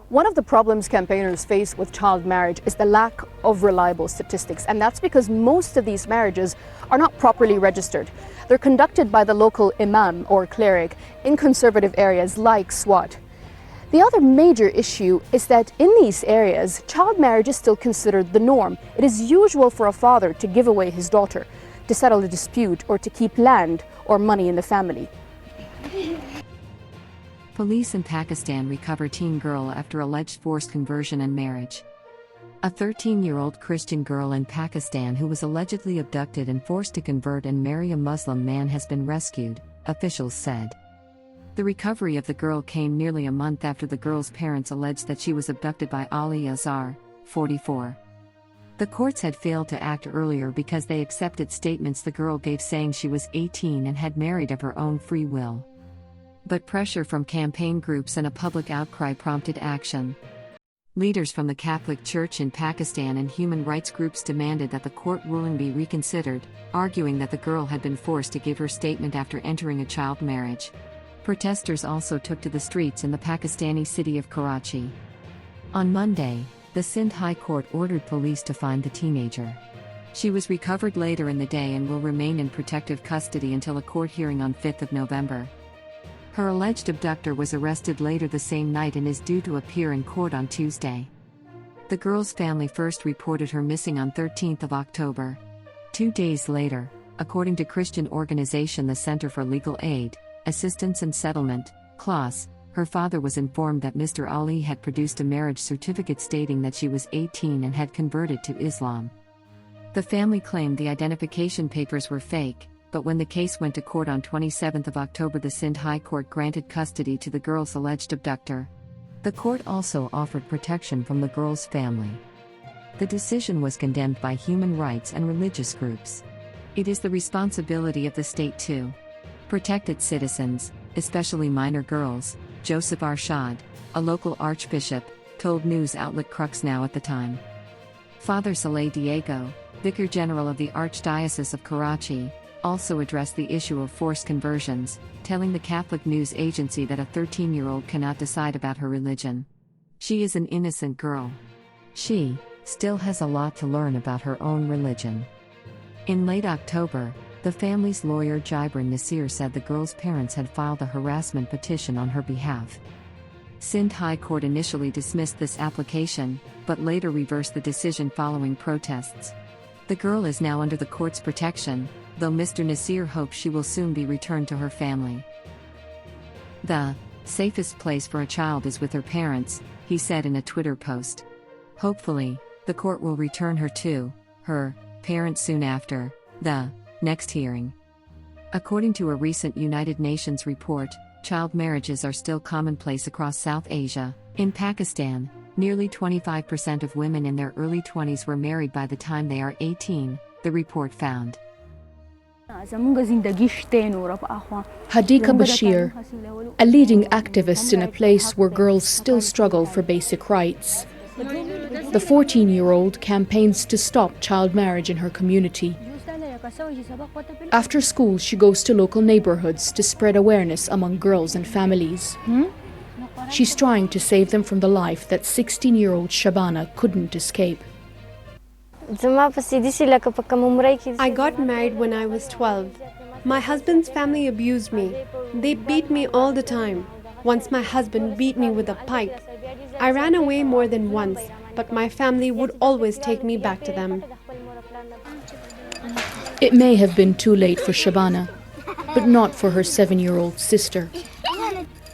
One of the problems campaigners face with child marriage is the lack of reliable statistics, and that's because most of these marriages are not properly registered. They're conducted by the local imam or cleric in conservative areas like Swat. The other major issue is that in these areas, child marriage is still considered the norm. It is usual for a father to give away his daughter, to settle a dispute, or to keep land or money in the family. Police in Pakistan recover teen girl after alleged forced conversion and marriage. A 13-year-old Christian girl in Pakistan who was allegedly abducted and forced to convert and marry a Muslim man has been rescued, officials said. The recovery of the girl came nearly a month after the girl's parents alleged that she was abducted by Ali Azhar, 44. The courts had failed to act earlier because they accepted statements the girl gave saying she was 18 and had married of her own free will. But pressure from campaign groups and a public outcry prompted action. Leaders from the Catholic Church in Pakistan and human rights groups demanded that the court ruling be reconsidered, arguing that the girl had been forced to give her statement after entering a child marriage. Protesters also took to the streets in the Pakistani city of Karachi. On Monday, the Sindh High Court ordered police to find the teenager. She was recovered later in the day and will remain in protective custody until a court hearing on 5th of November. Her alleged abductor was arrested later the same night and is due to appear in court on Tuesday. The girl's family first reported her missing on 13th of October. 2 days later, according to Christian organization the Center for Legal Aid, Assistance and Settlement, CLAS, her father was informed that Mr. Ali had produced a marriage certificate stating that she was 18 and had converted to Islam. The family claimed the identification papers were fake, but when the case went to court on 27th of October, the Sindh High Court granted custody to the girl's alleged abductor. The court also offered protection from the girl's family. The decision was condemned by human rights and religious groups. It is the responsibility of the state to protect its citizens, especially minor girls, Joseph Arshad, a local archbishop, told news outlet Crux Now at the time. Father Saleh Diego, Vicar General of the Archdiocese of Karachi, also addressed the issue of forced conversions, telling the Catholic news agency that a 13-year-old cannot decide about her religion. She is an innocent girl. She still has a lot to learn about her own religion. In late October, the family's lawyer Jibran Nasir said the girl's parents had filed a harassment petition on her behalf. Sindh High Court initially dismissed this application, but later reversed the decision following protests. The girl is now under the court's protection, though Mr. Nasir hopes she will soon be returned to her family. The safest place for a child is with her parents, he said in a Twitter post. Hopefully, the court will return her to her parents soon after the next hearing. According to a recent United Nations report, child marriages are still commonplace across South Asia. In Pakistan, nearly 25% of women in their early 20s were married by the time they are 18, the report found. Hadika Bashir, a leading activist in a place where girls still struggle for basic rights. The 14-year-old campaigns to stop child marriage in her community. After school, she goes to local neighborhoods to spread awareness among girls and families. She's trying to save them from the life that 16-year-old Shabana couldn't escape. I got married when I was 12. My husband's family abused me. They beat me all the time. Once my husband beat me with a pipe. I ran away more than once, but my family would always take me back to them. It may have been too late for Shabana, but not for her 7-year-old sister.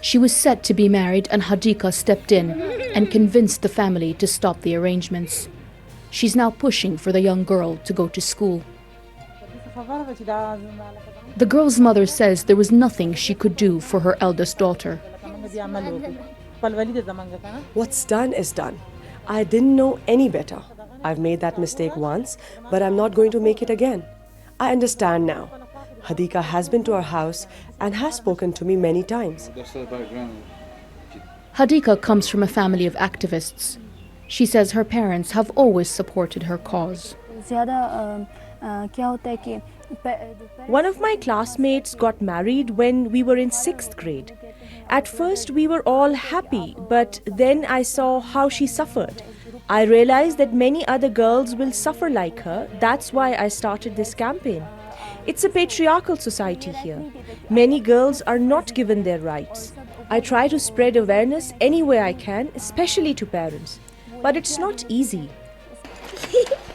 She was set to be married and Hadika stepped in and convinced the family to stop the arrangements. She's now pushing for the young girl to go to school. The girl's mother says there was nothing she could do for her eldest daughter. What's done is done. I didn't know any better. I've made that mistake once, but I'm not going to make it again. I understand now. Hadika has been to our house and has spoken to me many times. Hadika comes from a family of activists. She says her parents have always supported her cause. One of my classmates got married when we were in 6th grade. At first, we were all happy, but then I saw how she suffered. I realized that many other girls will suffer like her. That's why I started this campaign. It's a patriarchal society here. Many girls are not given their rights. I try to spread awareness any way I can, especially to parents. But it's not easy.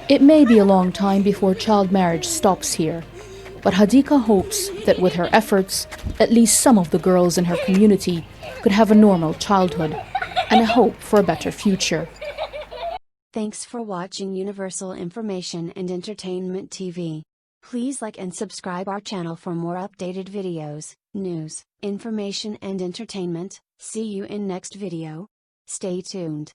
It may be a long time before child marriage stops here, but Hadika hopes that with her efforts, at least some of the girls in her community could have a normal childhood and a hope for a better future. Thanks for watching Universal Information and Entertainment TV. Please like and subscribe our channel for more updated videos, news, information and entertainment. See you in next video. Stay tuned.